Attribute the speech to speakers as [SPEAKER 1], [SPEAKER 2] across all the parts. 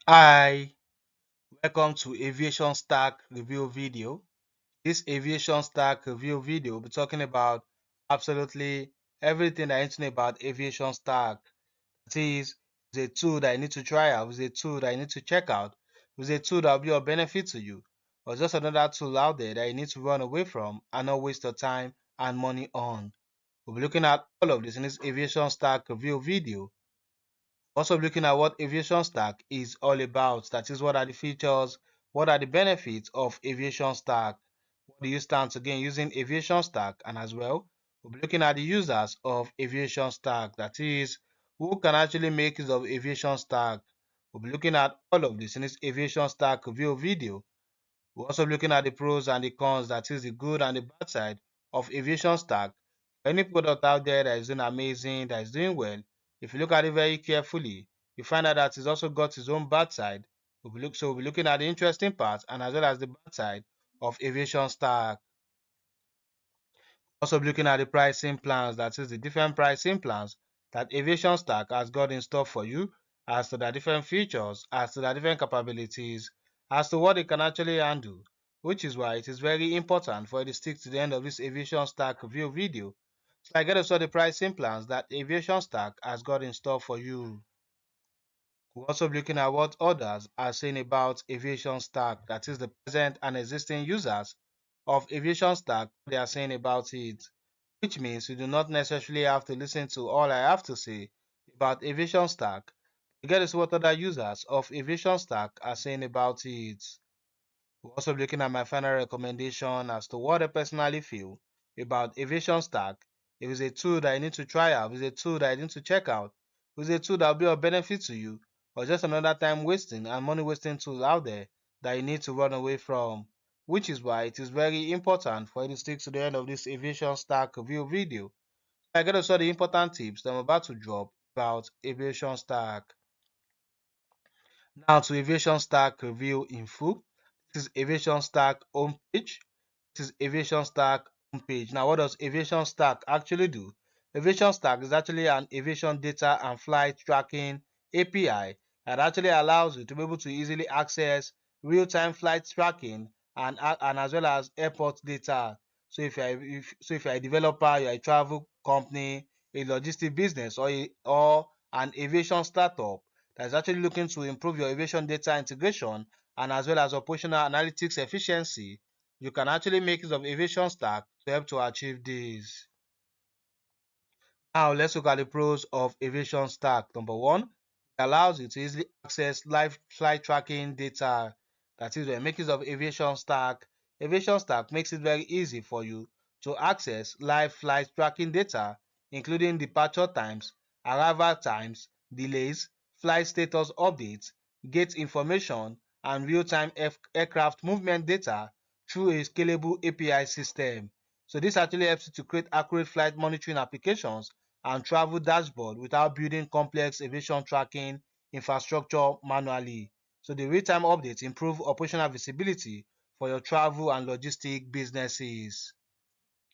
[SPEAKER 1] Hi, welcome to Aviation Stack Review video. This Aviation Stack Review video will be talking about absolutely everything I need to know about Aviation Stack. That is, it's a tool that you need to try out, it's a tool that you need to check out, it's a tool that will be of benefit to you, or just another tool out there that you need to run away from and not waste your time and money on. We'll be looking at all of this in this Aviation Stack Review video. Also looking at what Aviation Stack is all about. That is, what are the features, what are the benefits of Aviation Stack, what do you stand to gain using Aviation Stack, and as well, we'll be looking at the users of Aviation Stack. That is, who can actually make use of Aviation Stack. We'll be looking at all of this in this Aviation Stack review video. We're also looking at the pros and the cons, that is the good and the bad side of Aviation Stack. Any product out there that is doing amazing, that is doing well, if you look at it very carefully, you find out that it's also got its own bad side. So we'll be looking at the interesting parts and as well as the bad side of Aviation Stack. Also be looking at the pricing plans, that is the different pricing plans that Aviation Stack has got in store for you, as to the different features, as to the different capabilities, as to what it can actually handle, which is why it is very important for you to stick to the end of this Aviation Stack review video. So I get to show the pricing plans that Aviation Stack has got in store for you. We'll also be looking at what others are saying about Aviation Stack, that is the present and existing users of Aviation Stack, what they are saying about it, which means you do not necessarily have to listen to all I have to say about Aviation Stack. You get to see what other users of Aviation Stack are saying about it. We'll also be looking at my final recommendation as to what I personally feel about Aviation Stack. If it's a tool that you need to try out, if it's a tool that you need to check out, if it's a tool that will be of benefit to you, or just another time wasting and money wasting tool out there that you need to run away from. Which is why it is very important for you to stick to the end of this Aviation Stack review video. I get to show the important tips that I'm about to drop about Aviation Stack. Now to Aviation Stack review info. This is Aviation Stack homepage. This is Aviation Stack homepage. Now, what does Aviation Stack actually do? Aviation Stack is actually an aviation data and flight tracking API that actually allows you to be able to easily access real-time flight tracking and as well as airport data. So if you're a developer, you're a travel company, a logistic business, or an aviation startup that is actually looking to improve your aviation data integration and as well as operational analytics efficiency, you can actually make use of Aviation Stack to help to achieve this. Now let's look at the pros of Aviation Stack. Number one, it allows you to easily access live flight tracking data. That is, when making use of Aviation Stack, Aviation Stack makes it very easy for you to access live flight tracking data, including departure times, arrival times, delays, flight status updates, gate information, and real-time aircraft movement data through a scalable API system. So this actually helps you to create accurate flight monitoring applications and travel dashboard without building complex aviation tracking infrastructure manually. So the real-time updates improve operational visibility for your travel and logistic businesses.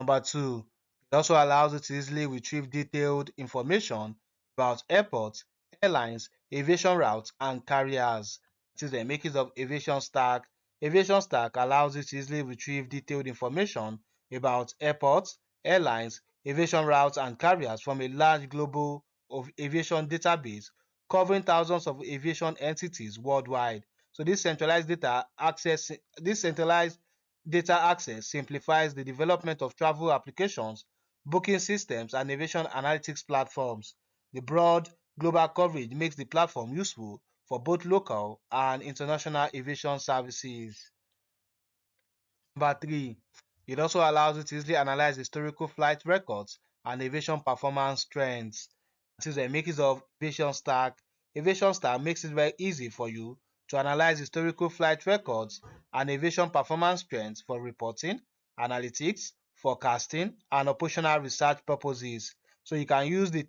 [SPEAKER 1] Number two, it also allows you to easily retrieve detailed information about airports, airlines, aviation routes, and carriers. This is the makings of Aviation Stack. Aviation Stack allows you to easily retrieve detailed information about airports, airlines, aviation routes, and carriers from a large global of aviation database covering thousands of aviation entities worldwide. So this centralized data access simplifies the development of travel applications, booking systems, and aviation analytics platforms. The broad global coverage makes the platform useful for both local and international aviation services. Number three, it also allows you to easily analyze historical flight records and aviation performance trends. This is a mix of Aviation Stack. Aviation Stack makes it very easy for you to analyze historical flight records and aviation performance trends for reporting, analytics, forecasting, and operational research purposes. So you can use the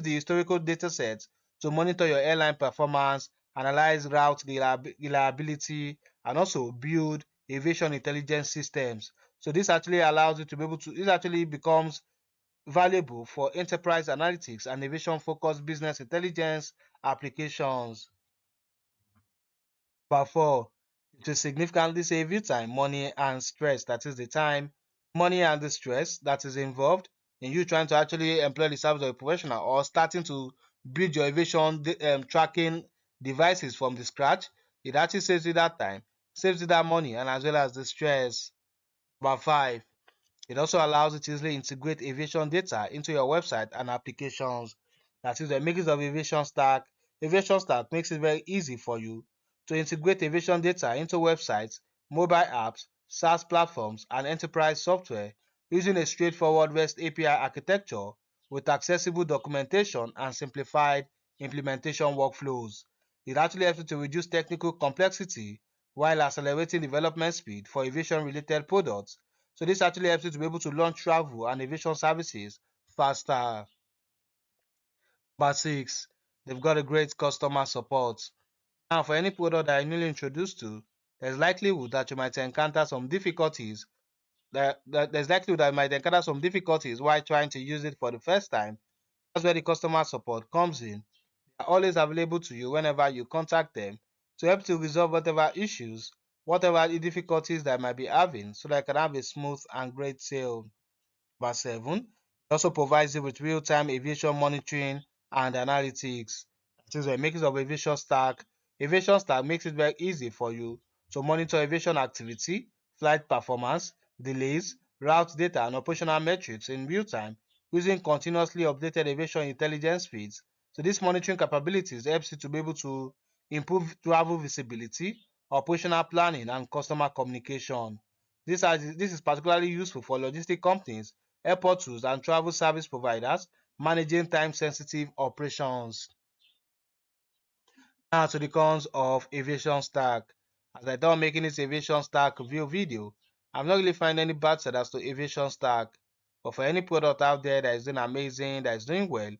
[SPEAKER 1] historical data sets to monitor your airline performance, analyze route reliability, and also build aviation intelligence systems. So this actually allows you to be able to, this actually becomes valuable for enterprise analytics and aviation focused business intelligence applications. Number 4, it will significantly save you time, money, and stress. That is the time, money, and the stress that is involved in you trying to actually employ the service of a professional or starting to build your aviation tracking devices from the scratch. It actually saves you that time, saves you that money, and as well as the stress. Number 5, it also allows you to easily integrate aviation data into your website and applications. That is the makings of Aviation Stack. Aviation Stack makes it very easy for you to integrate aviation data into websites, mobile apps, SaaS platforms, and enterprise software using a straightforward REST API architecture with accessible documentation and simplified implementation workflows. It actually helps you to reduce technical complexity while accelerating development speed for aviation-related products. So this actually helps you to be able to launch travel and aviation services faster. Number 6, they've got a great customer support. Now, for any product that you're newly introduced to, there's likelihood that you might encounter some difficulties. There's likelihood that you might encounter some difficulties while trying to use it for the first time. That's where the customer support comes in. They are always available to you whenever you contact them to help to resolve whatever issues, whatever the difficulties that you might be having, so that you can have a smooth and great sale. Number 7, it also provides you with real-time aviation monitoring and analytics. That is a mix of Aviation Stack. Aviation Stack makes it very easy for you to monitor aviation activity, flight performance, delays, route data, and operational metrics in real time using continuously updated aviation intelligence feeds. So these monitoring capabilities helps you to be able to improve travel visibility, operational planning, and customer communication. This is particularly useful for logistic companies, airport tools, and travel service providers managing time-sensitive operations. Now to the cons of Aviation Stack. As I thought making this Aviation Stack review video, I've not really found any bad side as to Aviation Stack. But for any product out there that is doing amazing, that is doing well,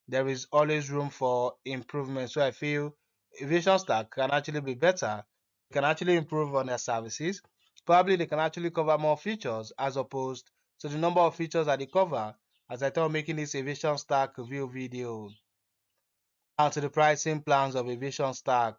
[SPEAKER 1] there is always room for improvement. So I feel Aviation Stack can actually be better. They can actually improve on their services. Probably they can actually cover more features as opposed to the number of features that they cover as I thought making this Aviation Stack review video. Now to the pricing plans of Aviation Stack.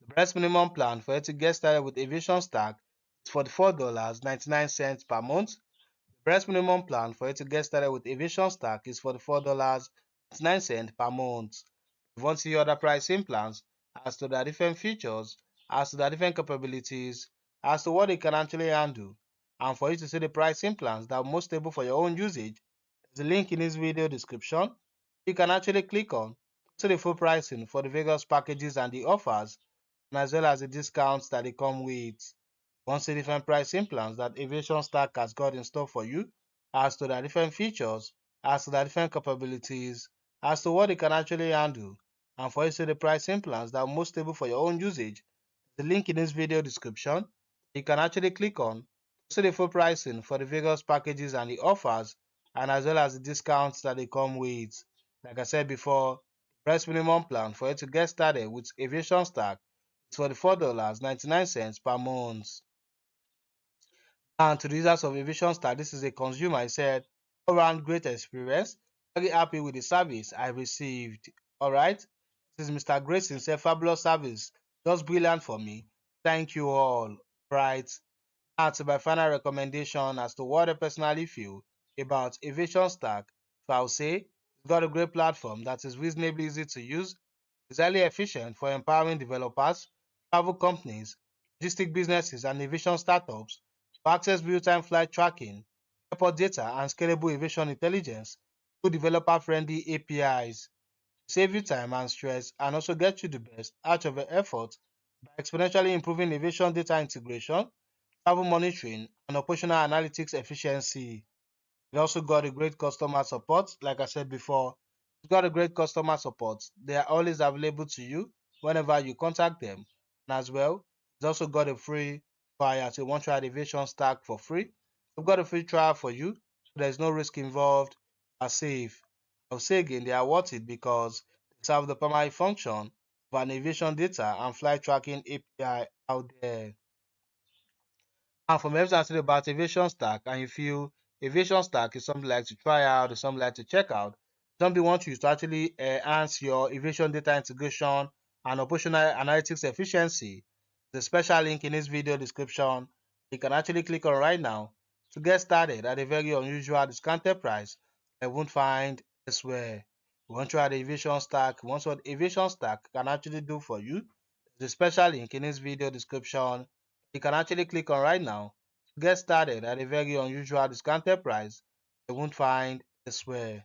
[SPEAKER 1] The best minimum plan for you to get started with Aviation Stack is $44.99 per month. The best minimum plan for you to get started with Aviation Stack is $44.99 per month. If you want to see other pricing plans as to the different features, as to the different capabilities, as to what they can actually handle, and for you to see the pricing plans that are most stable for your own usage, there's a link in this video description. You can actually click on to see the full pricing for the various packages and the offers, and as well as the discounts that they come with. Want to see different pricing plans that Aviation Stack has got in store for you, as to the different features, as to the different capabilities, as to what they can actually handle, and for you to see the pricing plans that are most stable for your own usage. The link in this video description. You can actually click on to see the full pricing for the various packages and the offers, and as well as the discounts that they come with. Like I said before, the price minimum plan for you to get started with Aviation Stack is $44.99 per month. And to the users of Aviation Stack, this is a consumer. I said, all round great experience. Very happy with the service I received. Alright, this is Mr. Grayson. Said fabulous service. Just brilliant for me. Thank you all. Right. Now to my final recommendation as to what I personally feel about Aviation Stack. So I'll say it's got a great platform that is reasonably easy to use. It's highly efficient for empowering developers, travel companies, logistic businesses, and aviation startups to access real-time flight tracking, airport data, and scalable aviation intelligence through developer-friendly APIs. Save you time and stress, and also get you the best out of your effort by exponentially improving aviation data integration, travel monitoring, and operational analytics efficiency. It also got a great customer support. Like I said before, it's got a great customer support. They are always available to you whenever you contact them. And as well, it's also got a free trial. So you want to try the Aviation Stack for free. We've got a free trial for you. So there's no risk involved. You are safe. I'll say again, they are worth it because they serve the primary function of an aviation data and flight tracking API out there. And from everything I said about Aviation Stack, and you feel Aviation Stack is something like to try out, or something like to check out, something you want to use to actually enhance your aviation data integration and operational analytics efficiency, There's a special link in this video description you can actually click on right now to get started at a very unusual discounted price you won't find elsewhere. You want to try the Aviation Stack, you want what Aviation Stack can actually do for you. There's a special link in this video description you can actually click on right now to get started at a very unusual discounted price you won't find elsewhere.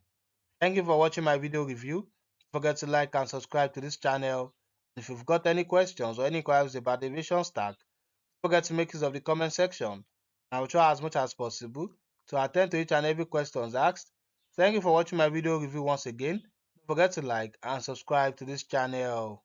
[SPEAKER 1] Thank you for watching my video review. Don't forget to like and subscribe to this channel. If you've got any questions or any inquiries about the Aviation Stack, don't forget to make use of the comment section. I will try as much as possible to attend to each and every question asked. Thank you for watching my video review once again. Don't forget to like and subscribe to this channel.